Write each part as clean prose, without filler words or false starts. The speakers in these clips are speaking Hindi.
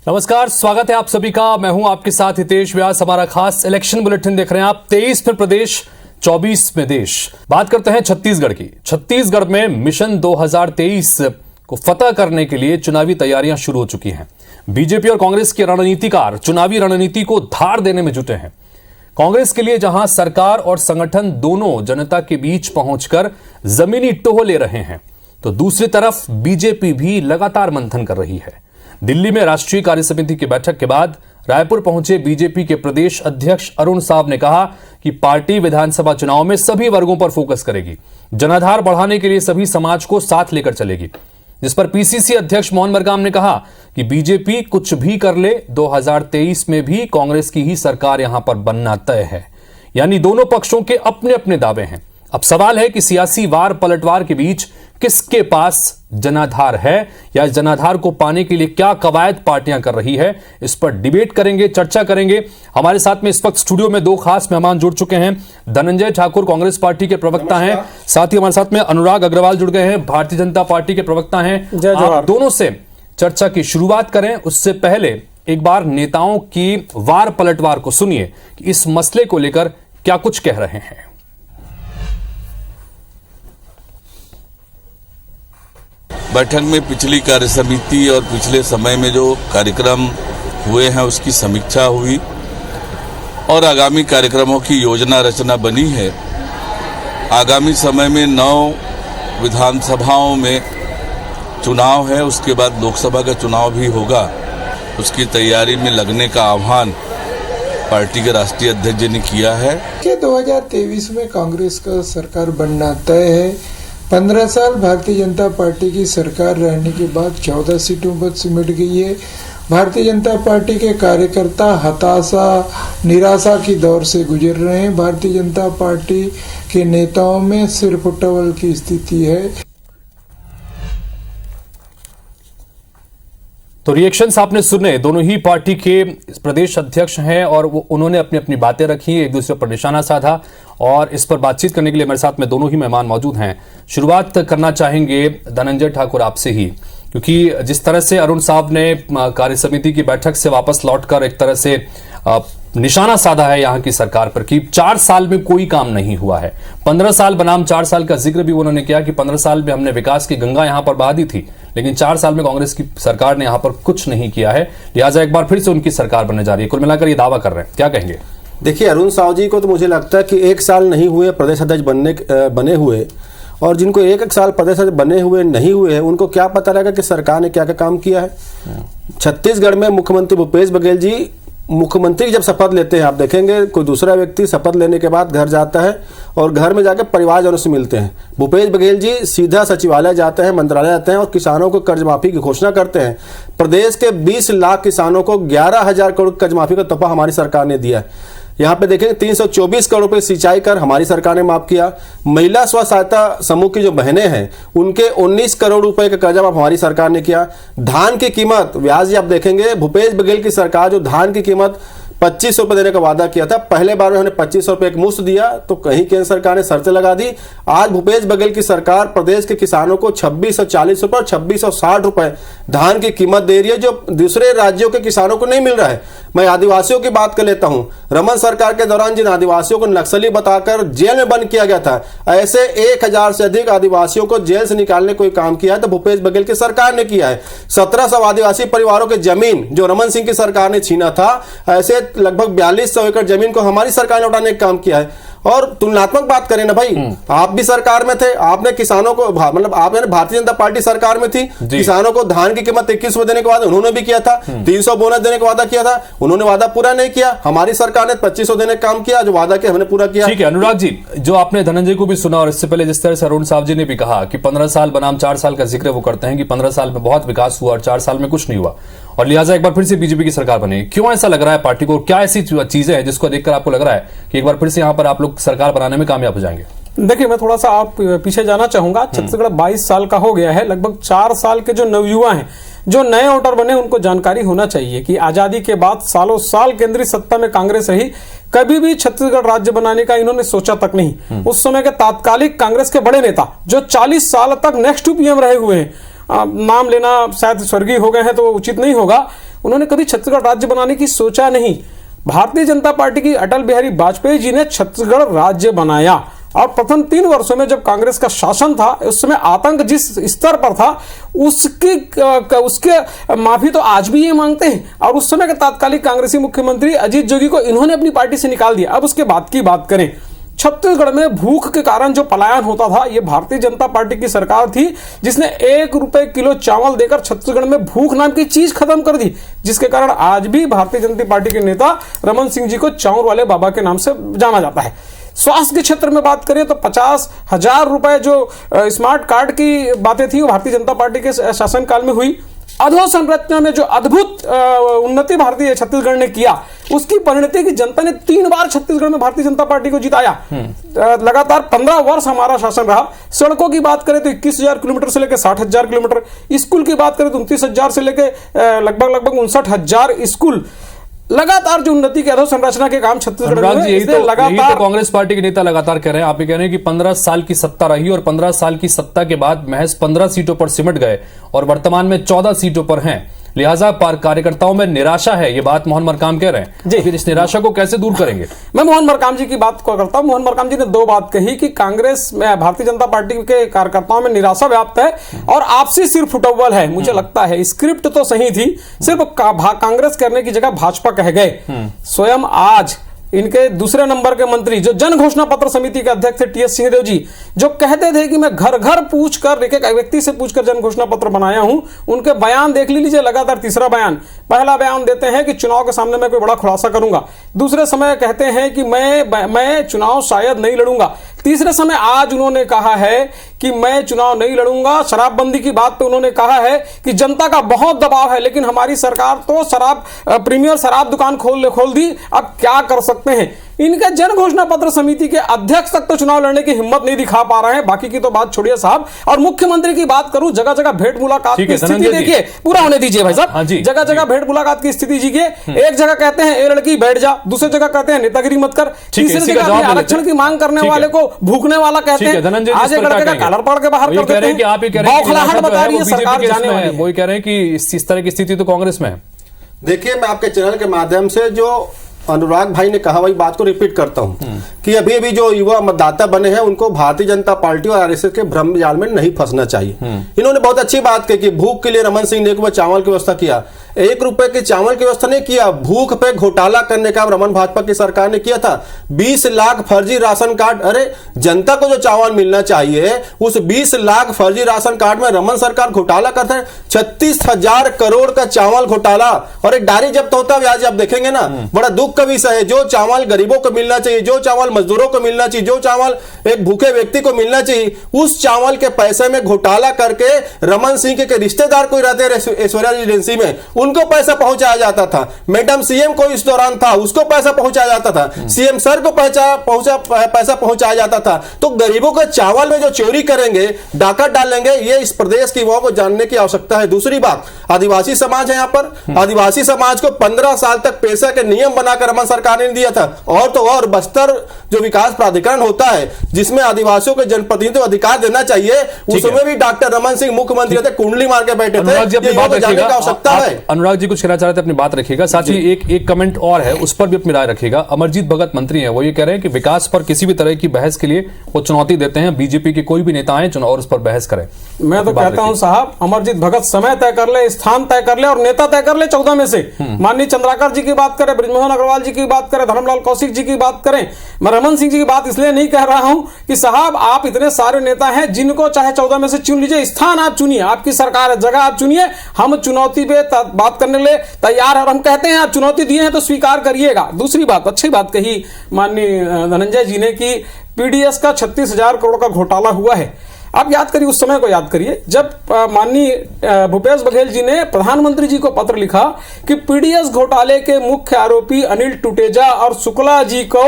नमस्कार, स्वागत है आप सभी का। मैं हूं आपके साथ हितेश व्यास। हमारा खास इलेक्शन बुलेटिन देख रहे हैं आप। 23 में प्रदेश, 24 में देश। बात करते हैं छत्तीसगढ़ की। छत्तीसगढ़ में मिशन 2023 को फतह करने के लिए चुनावी तैयारियां शुरू हो चुकी हैं। बीजेपी और कांग्रेस के रणनीतिकार चुनावी रणनीति को धार देने में जुटे हैं। कांग्रेस के लिए जहां सरकार और संगठन दोनों जनता के बीच पहुंचकर जमीनी टोह ले रहे हैं, तो दूसरी तरफ बीजेपी भी लगातार मंथन कर रही है। दिल्ली में राष्ट्रीय कार्यसमिति की बैठक के बाद रायपुर पहुंचे बीजेपी के प्रदेश अध्यक्ष अरुण साव ने कहा कि पार्टी विधानसभा चुनाव में सभी वर्गों पर फोकस करेगी, जनाधार बढ़ाने के लिए सभी समाज को साथ लेकर चलेगी। जिस पर पीसीसी अध्यक्ष मोहन मरकाम ने कहा कि बीजेपी कुछ भी कर ले, 2023 में भी कांग्रेस की ही सरकार यहां पर बनना तय है। यानी दोनों पक्षों के अपने अपने दावे हैं। अब सवाल है कि सियासी वार पलटवार के बीच किसके पास जनाधार है, या जनाधार को पाने के लिए क्या कवायद पार्टियां कर रही है। इस पर डिबेट करेंगे, चर्चा करेंगे। हमारे साथ में इस वक्त स्टूडियो में दो खास मेहमान जुड़ चुके हैं। धनंजय ठाकुर कांग्रेस पार्टी के प्रवक्ता हैं, साथ ही हमारे साथ में अनुराग अग्रवाल जुड़ गए हैं, भारतीय जनता पार्टी के प्रवक्ता हैं। आप दोनों से चर्चा की शुरुआत करें उससे पहले एक बार नेताओं की वार पलटवार को सुनिए कि इस मसले को लेकर क्या कुछ कह रहे हैं। बैठक में पिछली कार्यसमिति और पिछले समय में जो कार्यक्रम हुए हैं उसकी समीक्षा हुई और आगामी कार्यक्रमों की योजना रचना बनी है। आगामी समय में 9 विधानसभाओं में चुनाव है, उसके बाद लोकसभा का चुनाव भी होगा। उसकी तैयारी में लगने का आह्वान पार्टी के राष्ट्रीय अध्यक्ष जी ने किया है कि 2023 में कांग्रेस का सरकार बनना तय है। 15 साल भारतीय जनता पार्टी की सरकार रहने के बाद 14 सीटों पर सिमट गई है। भारतीय जनता पार्टी के कार्यकर्ता हताशा, निराशा की दौर से गुजर रहे हैं। भारतीय जनता पार्टी के नेताओं में सिर फुटवल की स्थिति है। तो रिएक्शंस आपने सुने। दोनों ही पार्टी के प्रदेश अध्यक्ष हैं और उन्होंने अपनी अपनी बातें रखी, एक दूसरे पर निशाना साधा, और इस पर बातचीत करने के लिए मेरे साथ में दोनों ही मेहमान मौजूद हैं। शुरुआत करना चाहेंगे धनंजय ठाकुर आपसे ही, क्योंकि जिस तरह से अरुण साहब ने कार्यसमिति की बैठक से वापस लौटकर एक तरह से निशाना साधा है यहां की सरकार पर कि 4 साल में कोई काम नहीं हुआ है। 15 साल बनाम 4 साल का जिक्र भी उन्होंने किया कि 15 साल में हमने विकास की गंगा यहां पर बहा दी थी, लेकिन 4 साल में कांग्रेस की सरकार ने यहां पर कुछ नहीं किया है, लिहाजा एक बार फिर से उनकी सरकार बनने जा रही है। कुल मिलाकर ये दावा कर रहे हैं, क्या कहेंगे? देखिए, अरुण साव जी को तो मुझे लगता है कि 1 साल नहीं हुए प्रदेश अध्यक्ष बने हुए, और जिनको 1 साल प्रदेश अध्यक्ष बने हुए नहीं हुए हैं उनको क्या पता रहेगा कि सरकार ने क्या क्या काम किया है। छत्तीसगढ़ में मुख्यमंत्री भूपेश बघेल जी मुख्यमंत्री जब शपथ लेते हैं, आप देखेंगे कोई दूसरा व्यक्ति शपथ लेने के बाद घर जाता है और घर में जाकर परिवारजनों से मिलते हैं। भूपेश बघेल जी सीधा सचिवालय जाते हैं, मंत्रालय जाते हैं और किसानों को कर्ज माफी की घोषणा करते हैं। प्रदेश के 20 लाख किसानों को 11,000 करोड़ कर्ज माफी का तोहफा हमारी सरकार ने दिया है। यहाँ पे देखेंगे 324 करोड़ रुपए सिंचाई कर हमारी सरकार ने माफ किया। महिला स्व सहायता समूह की जो बहनें हैं उनके 19 करोड़ रुपए का कर्जा माफ हमारी सरकार ने किया। धान की कीमत, व्यास जी आप देखेंगे भूपेश बघेल की सरकार जो धान की कीमत 2500 रुपए देने का वादा किया था, पहले बार में हमने 2500 रुपए एक मुश्त दिया, तो कहीं केंद्र सरकार ने शर्तें लगा दी। आज भूपेश बघेल की सरकार प्रदेश के किसानों को 2640 रुपए और 2660 रुपए धान की कीमत दे रही है, जो दूसरे राज्यों के किसानों को नहीं मिल रहा है। मैं आदिवासियों की बात कर लेता हूं। रमन सरकार के दौरान जिन आदिवासियों को नक्सली बताकर जेल में बंद किया गया था, ऐसे 1000 से अधिक आदिवासियों को जेल से निकालने कोई काम किया है तो भूपेश बघेल की सरकार ने किया है। 1700 आदिवासी परिवारों की जमीन जो रमन सिंह की सरकार ने छीना था, ऐसे लगभग 4200 एकड़ जमीन को हमारी सरकार ने लौटाने का काम किया है। और तुलनात्मक बात करें ना भाई, आप भी सरकार में थे, आपने किसानों को मतलब आपने भारतीय जनता पार्टी सरकार में थी, किसानों को धान की कीमत 21 रुपए देने के वादा उन्होंने भी किया था, 300 बोनस देने का वादा किया था, उन्होंने वादा पूरा नहीं किया। हमारी सरकार ने 2500 देने का काम किया, जो वादा किया हमने पूरा किया। ठीक है अनुराग जी, जो आपने धनंजय को भी सुना और इससे पहले जिस तरह से अरुण साहब जी ने भी कहा कि 15 साल बनाम 4 साल का जिक्र वो करते हैं कि 15 साल में बहुत विकास हुआ और 4 साल में कुछ नहीं हुआ, और लिहाजा एक बार फिर से बीजेपी की सरकार बनेगी। क्यों ऐसा लग रहा है पार्टी को? क्या ऐसी चीजें हैं जिसको देखकर आपको लग रहा है कि एक बार फिर से यहां पर आप लोग सरकार बनाने में कामयाब हो जाएंगे? देखिए, मैं थोड़ा सा आप पीछे जाना चाहूंगा। छत्तीसगढ़ 22 साल का हो गया है। लगभग 4 साल के जो नवयुवा हैं, जो नए वोटर बने, उनको जानकारी होना चाहिए कि आजादी के बाद सालों साल केंद्रीय सत्ता में कांग्रेस रही, कभी भी छत्तीसगढ़ राज्य बनाने का इन्होंने सोचा तक नहीं। उस समय के तात्कालिक कांग्रेस के बड़े नेता जो 40 साल तक नेक्स्ट पीएम रहे हुए हैं, नाम लेना शायद स्वर्गीय हो गए हैं तो उचित नहीं होगा, उन्होंने कभी छत्तीसगढ़ राज्य बनाने की सोचा नहीं। भारतीय जनता पार्टी की अटल बिहारी वाजपेयी जी ने छत्तीसगढ़ राज्य बनाया और प्रथम 3 वर्षों में जब कांग्रेस का शासन था उस समय आतंक जिस स्तर पर था उसके माफी तो आज भी ये मांगते हैं। और उस समय के तात्कालिक कांग्रेसी मुख्यमंत्री अजीत जोगी को इन्होंने अपनी पार्टी से निकाल दिया। अब उसके बाद की बात करें, छत्तीसगढ़ में भूख के कारण जो पलायन होता था, ये भारतीय जनता पार्टी की सरकार थी जिसने 1 रुपए किलो चावल देकर छत्तीसगढ़ में भूख नाम की चीज खत्म कर दी, जिसके कारण आज भी भारतीय जनता पार्टी के नेता रमन सिंह जी को चाउर वाले बाबा के नाम से जाना जाता है। स्वास्थ्य के क्षेत्र में बात करें तो 50,000 रुपए जो स्मार्ट कार्ड की बातें थी वो भारतीय जनता पार्टी के शासनकाल में हुई। अधोसंरचना में जो अद्भुत उन्नति भारतीय छत्तीसगढ़ ने किया उसकी परिणति की जनता ने 3 बार छत्तीसगढ़ में भारतीय जनता पार्टी को जिताया। लगातार 15 वर्ष हमारा शासन रहा। सड़कों की बात करें तो 21,000 किलोमीटर से लेकर 60,000 किलोमीटर, स्कूल की बात करें तो 29,000 से लेकर लगभग 59,000 स्कूल। लगातार जो उन्नति के अधोसंरचना के काम छत्तीसगढ़ में यही तो कांग्रेस पार्टी के नेता लगातार कह रहे हैं। आप ये कह रहे हैं कि 15 साल की सत्ता रही और 15 साल की सत्ता के बाद महज 15 सीटों पर सिमट गए और वर्तमान में 14 सीटों पर हैं, लिहाजा कार्यकर्ताओं में निराशा है। ये बात मोहन मरकाम कह रहे हैं जी। फिर इस निराशा को कैसे दूर करेंगे? मैं मोहन मरकाम जी की बात को करता हूं। मोहन मरकाम जी ने 2 बात कही कि कांग्रेस में भारतीय जनता पार्टी के कार्यकर्ताओं में निराशा व्याप्त है और आपसी सिर फुटअव्वल है। मुझे लगता है स्क्रिप्ट तो सही थी, सिर्फ कांग्रेस करने की जगह भाजपा कह गए। स्वयं आज इनके दूसरे नंबर के मंत्री जो जन घोषणा पत्र समिति के अध्यक्ष थे टीएस सिंहदेव जी, जो कहते थे कि मैं घर घर पूछकर एक एक व्यक्ति से पूछकर जन घोषणा पत्र बनाया हूं, उनके बयान देख लीजिए। लगातार तीसरा बयान, पहला बयान देते हैं कि चुनाव के सामने मैं कोई बड़ा खुलासा करूंगा, दूसरे समय कहते हैं कि मैं चुनाव शायद नहीं लड़ूंगा, तीसरे समय आज उन्होंने कहा है कि मैं चुनाव नहीं लड़ूंगा। शराबबंदी की बात पे उन्होंने कहा है कि जनता का बहुत दबाव है लेकिन हमारी सरकार तो प्रीमियर शराब दुकान खोल दी, अब क्या कर सकते हैं। इनके जन घोषणा पत्र समिति के अध्यक्ष तक तो चुनाव लड़ने की हिम्मत नहीं दिखा पा रहे हैं, बाकी की तो बात छोड़िए साहब। और मुख्यमंत्री की बात करूं, जगह जगह भेंट मुलाकात की स्थिति देखिए, पूरा होने दीजिए भाई साहब। जगह जगह भेंट मुलाकात की स्थिति देखिए। एक जगह कहते हैं ए लड़की बैठ जा, दूसरी जगह कहते हैं नेतागिरी मत कर, तीसरी जगह आरक्षण की मांग करने वाले को भूखने वाला कहते हैं। आज एक लड़के का कॉलर पकड़ के बाहर कर देते हैं। बौखलाहट बता रही है सरकार जाने वाली है। वही कह रहे हैं कि इस तरह की स्थिति तो कांग्रेस में है। देखिए, मैं आपके चैनल के माध्यम से जो अनुराग भाई ने कहा वही बात को रिपीट करता हूं कि अभी अभी जो युवा मतदाता बने हैं उनको भारतीय जनता पार्टी और आरएसएस के भ्रम जाल में नहीं फंसना चाहिए। इन्होंने बहुत अच्छी बात कही कि भूख के लिए रमन सिंह ने चावल की व्यवस्था किया। 1 रुपए के चावल की व्यवस्था नहीं किया, भूख पे घोटाला करने का रमन भाजपा की सरकार ने किया था। 20 लाख फर्जी राशन कार्ड, अरे जनता को जो चावल मिलना चाहिए उस 20 लाख फर्जी राशन कार्ड में रमन सरकार घोटाला करता है। 36,000 करोड़ का चावल घोटाला और एक डायरी जब्त होता है। आज आप देखेंगे ना, बड़ा दुख का विषय है। जो चावल गरीबों को मिलना चाहिए, जो चावल मजदूरों को मिलना चाहिए, जो चावल एक भूखे व्यक्ति को मिलना चाहिए, उस चावल के पैसे में घोटाला करके रमन सिंह के रिश्तेदार कोई रहते हैं ऐश्वर्या रेजिडेंसी में, उनको पैसा पहुंचाया जाता था। मैडम सीएम को इस दौरान था, उसको पैसा पहुंचाया जाता था। सीएम सर को पैसा पहुंचाया जाता था। तो गरीबों के चावल में जो चोरी करेंगे, डाका डालेंगे, ये इस प्रदेश की युवाओं को जानने की आवश्यकता है। दूसरी बात, आदिवासी समाज है यहाँ पर। आदिवासी समाज को 15 साल तक पैसा के नियम बनाकर रमन सरकार ने दिया था। और तो और बस्तर जो विकास प्राधिकरण होता है जिसमें आदिवासियों के जनप्रतिनिधित्व अधिकार देना चाहिए, उसमें भी डॉक्टर रमन सिंह मुख्यमंत्री थे, कुंडली मार के बैठे थे। जानने की आवश्यकता है। अनुराग जी कुछ कहना चाह रहे थे, अपनी बात रखिएगा। साथ ही एक कमेंट और है, उस पर भी अपनी राय रखिएगा। अमरजीत भगत मंत्री हैं, वो ये कह रहे हैं कि विकास पर किसी भी तरह की बहस के लिए वो चुनौती देते हैं, बीजेपी के कोई भी नेता आए और उस पर बहस करें। मैं तो कहता हूं साहब, अमरजीत भगत समय तय कर ले, स्थान तय कर ले और नेता तय कर ले 14 में से। माननीय चंद्राकर जी की बात करें, बृजमोहन अग्रवाल जी की बात करें, धर्मलाल कौशिक जी की बात करें। मैं रमन सिंह जी की बात इसलिए नहीं कह रहा हूं कि साहब आप इतने सारे नेता हैं, जिनको चाहे 14 में से चुन लीजिए, स्थान आप चुनिए, आपकी सरकार है, जगह आप चुनिए। हम चुनौती पे बात करने के लिए तैयार है और हम कहते हैं आप चुनौती दिए हैं तो स्वीकार करिएगा। दूसरी बात, अच्छी बात कही माननीय धनंजय जी ने कि पीडीएस का 36,000 करोड़ का घोटाला हुआ है। आप याद करिए, उस समय को याद करिए जब माननीय भूपेश बघेल जी ने प्रधानमंत्री जी को पत्र लिखा कि पीडीएस घोटाले के मुख्य आरोपी अनिल टुटेजा और शुक्ला जी को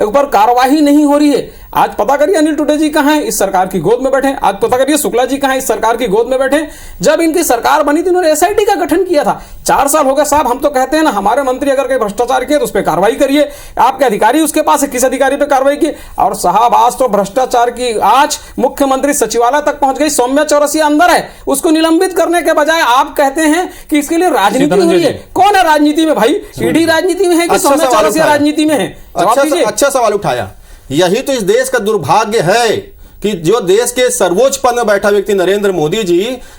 ऊपर कार्रवाई नहीं हो रही है। आज पता करिए अनिल टुडे जी कहां हैं, इस सरकार की गोद में बैठे। आज पता करिए शुक्ला जी कहां हैं, इस सरकार की गोद में बैठे। जब इनकी सरकार बनी थी उन्होंने एसआईटी का गठन किया था। 4 साल हो गए साहब, हम तो कहते हैं ना हमारे मंत्री अगर कोई भ्रष्टाचार किए तो उस पर कार्रवाई करिए। आपके अधिकारी उसके पास है, किस अधिकारी पे कार्रवाई की? और साहब आज तो भ्रष्टाचार की आज मुख्यमंत्री सचिवालय तक पहुंच गई। सौम्या चौरसिया अंदर है, उसको निलंबित करने के बजाय आप कहते हैं कि इसके लिए राजनीति हो रही है। कौन है राजनीति में भाई? ईडी राजनीति में है कि सौम्या चौरसिया राजनीति में है? अच्छा सवाल उठाया। यही तो इस देश का दुर्भाग्य है कि जो देश के सर्वोच्च पद में बैठा व्यक्ति नरेंद्र मोदी जी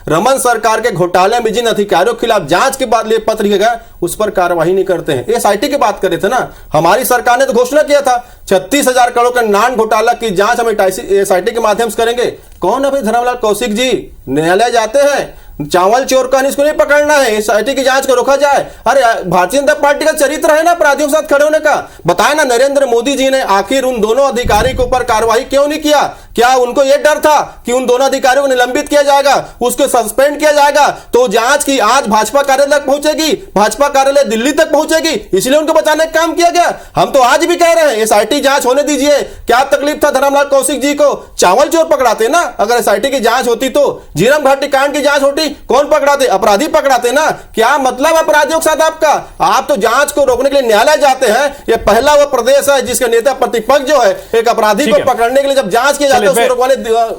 रमन सरकार के घोटाले में जिन अधिकारियों के खिलाफ जांच के बाद पत्र लिखा गया उस पर कार्रवाई नहीं करते हैं। एसआईटी की बात कर रहे थे ना, हमारी सरकार ने तो घोषणा किया था 36,000 करोड़ का नान घोटाला की जांच हम एसआईटी के माध्यम से करेंगे। कौन है भाई? धर्मलाल कौशिक जी न्यायालय जाते हैं, चावल चोर का इसको नहीं पकड़ना है, एसआईटी की जांच को रोका जाए। अरे भारतीय जनता पार्टी का चरित्र है ना अपराधियों के साथ खड़े होने का। बताए ना नरेंद्र मोदी जी ने आखिर उन दोनों अधिकारी के ऊपर कार्रवाई क्यों नहीं किया? क्या उनको यह डर था कि उन दोनों अधिकारियों को निलंबित किया जाएगा, उसको सस्पेंड किया जाएगा तो जांच की आज भाजपा कार्यालय तक पहुंचेगी, भाजपा कार्यालय दिल्ली तक पहुंचेगी, इसलिए उनको बचाने का काम किया गया। हम तो आज भी कह रहे हैं एसआईटी जांच होने दीजिए। क्या तकलीफ था धर्मलाल कौशिक जी को? चावल चोर पकड़ाते ना, अगर एसआईटी की जांच होती तो झीरम घाटी कांड की जांच होती, कौन पकड़ाते? अपराधी पकड़ाते ना। क्या मतलब अपराधियों के साथ आपका? आप तो जांच को रोकने के लिए न्यायालय जाते हैं। ये पहला वो प्रदेश है जिसके नेता प्रतिपक्ष जो है एक अपराधी को पकड़ने के लिए जब जांच की जाती है उसको रोकने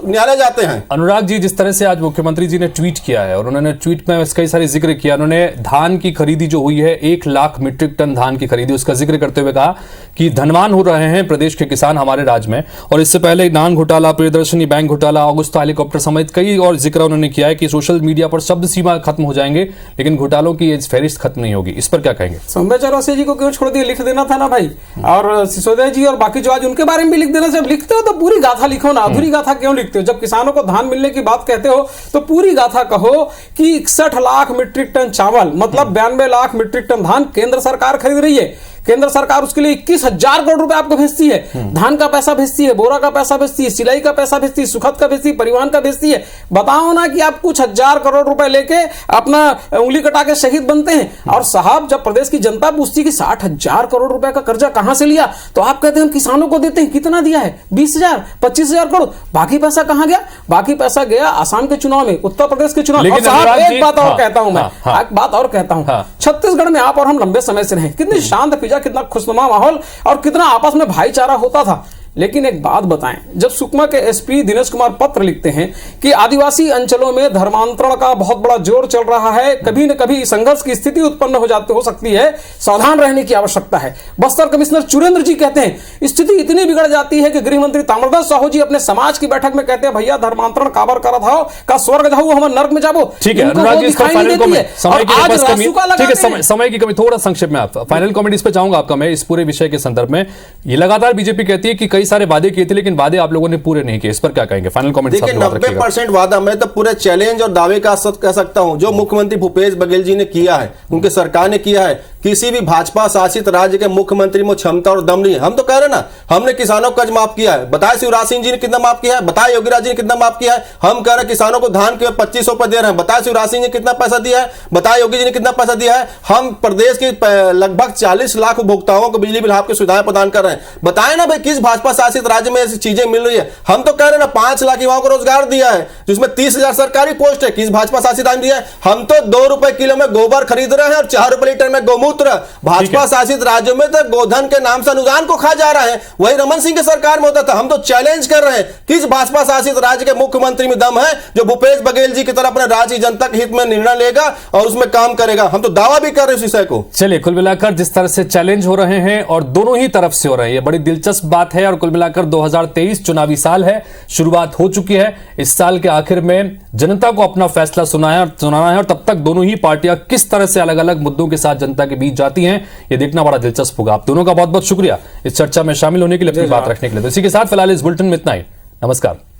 न्यायालय जाते हैं। अनुराग जी, जिस तरह से आज मुख्यमंत्री जी ने ट्वीट किया है और उन्होंने ट्वीट में कई सारे जिक्र किया, उन्होंने धान की खरीदी जो हुई है 1 लाख मीट्रिक टन धान की खरीदी, उसका जिक्र करते हुए कहा कि धनवान हो रहे हैं प्रदेश के किसान हमारे राज्य में। और इससे पहले नान घोटाला, प्रियदर्शनी बैंक घोटाला, अगुस्ता हेलीकॉप्टर समेत कई और जिक्र उन्होंने किया है कि सोशल मीडिया पर शब्द सीमा खत्म हो जाएंगे लेकिन घोटालों की ये फहरिस्त खत्म नहीं होगी। इस पर क्या कहेंगे? सौम्या चौरसिया जी को क्यों छोड़ दिया? लिख देना था ना भाई। और सिसोदिया जी और बाकी जो आज उनके बारे में भी लिख देना। जब लिखते हो तो पूरी गाथा लिखो ना, अधूरी गाथा क्यों लिखते हो? जब किसानों को धान मिलने की बात कहते हो तो पूरी गाथा कहो कि 61 लाख मीट्रिक टन चावल मतलब 92 लाख मीट्रिक टन धान केंद्र सरकार खरीद रही है। केंद्र सरकार उसके लिए 21,000 करोड़ रुपए आपको भेजती है। धान का पैसा भेजती है, बोरा का पैसा भेजती है, सिलाई का पैसा भेजती है, सुखद का भेजती है, परिवहन का भेजती है। बताओ ना कि आप कुछ 1000 करोड़ रुपए लेके अपना उंगली कटा के शहीद बनते हैं। और साहब जब प्रदेश की जनता पूछती है कि 60,000 करोड़ रुपए का कर्जा कहां से लिया तो आप कहते हैं हम किसानों को देते हैं। कितना दिया है? 20,000, 25,000 करोड़। बाकी पैसा कहां गया? बाकी पैसा गया आसाम के चुनाव में, उत्तर प्रदेश के चुनाव में। एक बात और कहता हूं मैं, एक बात और कहता हूं, छत्तीसगढ़ में आप और हम लंबे समय से रहे, कितनी शांत फिजा, कितना खुशनुमा माहौल और कितना आपस में भाईचारा होता था। लेकिन एक बात बताएं, जब सुकमा के एसपी दिनेश कुमार पत्र लिखते हैं कि आदिवासी अंचलों में धर्मांतरण का बहुत बड़ा जोर चल रहा है, कभी न कभी संघर्ष की स्थिति उत्पन्न हो सकती है, सावधान रहने की आवश्यकता है। बस्तर कमिश्नर चुरेंद्र जी कहते हैं स्थिति इतनी बिगड़ जाती है कि गृह मंत्री ताम्रध्वज साहू जी अपने समाज की बैठक में कहते हैं भैया धर्मांतरण काबर करा था का स्वर्ग जाओ हम नर्क में जाबो। ठीक है अनुराग जी, समय की कमी, थोड़ा संक्षेप में आप फाइनल कमेंट इस पे चाहूंगा आपका मैं इस पूरे विषय के संदर्भ में। ये लगातार बीजेपी कहती है कि कई सारे वादे किए थे लेकिन वादे आप लोगों ने पूरे नहीं किए, इस पर क्या कहेंगे? Final comment. देखिए 90% वादा मैं तो पूरे चैलेंज और दावे का कह सकता हूं जो मुख्यमंत्री भूपेश बघेल जी ने किया है, उनके सरकार ने किया है। किसी भी भाजपा शासित राज्य के मुख्यमंत्री में क्षमता और दम नहीं है। हम तो कह रहे ना, हमने किसानों को कर्ज माफ किया है, बताए शिवराज सिंह जी ने कितना माफ किया है, बताए योगीराज जी ने कितना माफ किया है। हम कह रहे हैं किसानों को धान के 2500 रुपए दे रहे हैं, बताए शिवराज सिंह ने कितना पैसा दिया है, बताए योगी जी ने कितना पैसा दिया है। हम प्रदेश के लगभग 40 लाख उपभोक्ताओं को बिजली बिल हाफ की सुविधाएं प्रदान कर रहे हैं। बताए ना भाई किस भाजपा शासित राज्य में ऐसी चीजें मिल रही है। हम तो कह रहे हैं ना 5 लाख युवाओं को रोजगार दिया है जिसमें 30,000 सरकारी पोस्ट है, किस भाजपा शासित राज्य में दिया है। हम तो 2 रुपए किलो में गोबर खरीद रहे हैं और 4 रुपए लीटर में गौमूत्र। भाजपा शासित राज्यों में तो गोधन के नाम से अनुदान को खा जा रहे हैं, वही रमन सिंह के सरकार में होता था। हम तो चैलेंज कर रहे हैं किस भाजपा शासित राज्य के मुख्यमंत्री में दम है जो भूपेश बघेल जी की तरह अपने राज्य जनता के हित में निर्णय लेगा और उसमें काम करेगा। हम तो दावा भी कर रहे हैं इस विषय को। चलिए, कुल मिलाकर जिस तरह से चैलेंज हो रहे हैं और दोनों ही तरफ से हो रहे हैं, ये बड़ी दिलचस्प बात है। और कुल मिलाकर 2023 चुनावी साल है, शुरुआत हो चुकी है। इस साल के आखिर में जनता को अपना फैसला सुनाना है और तब तक दोनों ही पार्टियां किस तरह से अलग अलग मुद्दों के साथ जनता के बीच जाती हैं, ये देखना बड़ा दिलचस्प होगा। आप दोनों का बहुत बहुत शुक्रिया इस चर्चा में शामिल होने के लिए, अपनी बात रखने के लिए। तो इसी के साथ फिलहाल इस बुलेटिन में इतना ही। नमस्कार।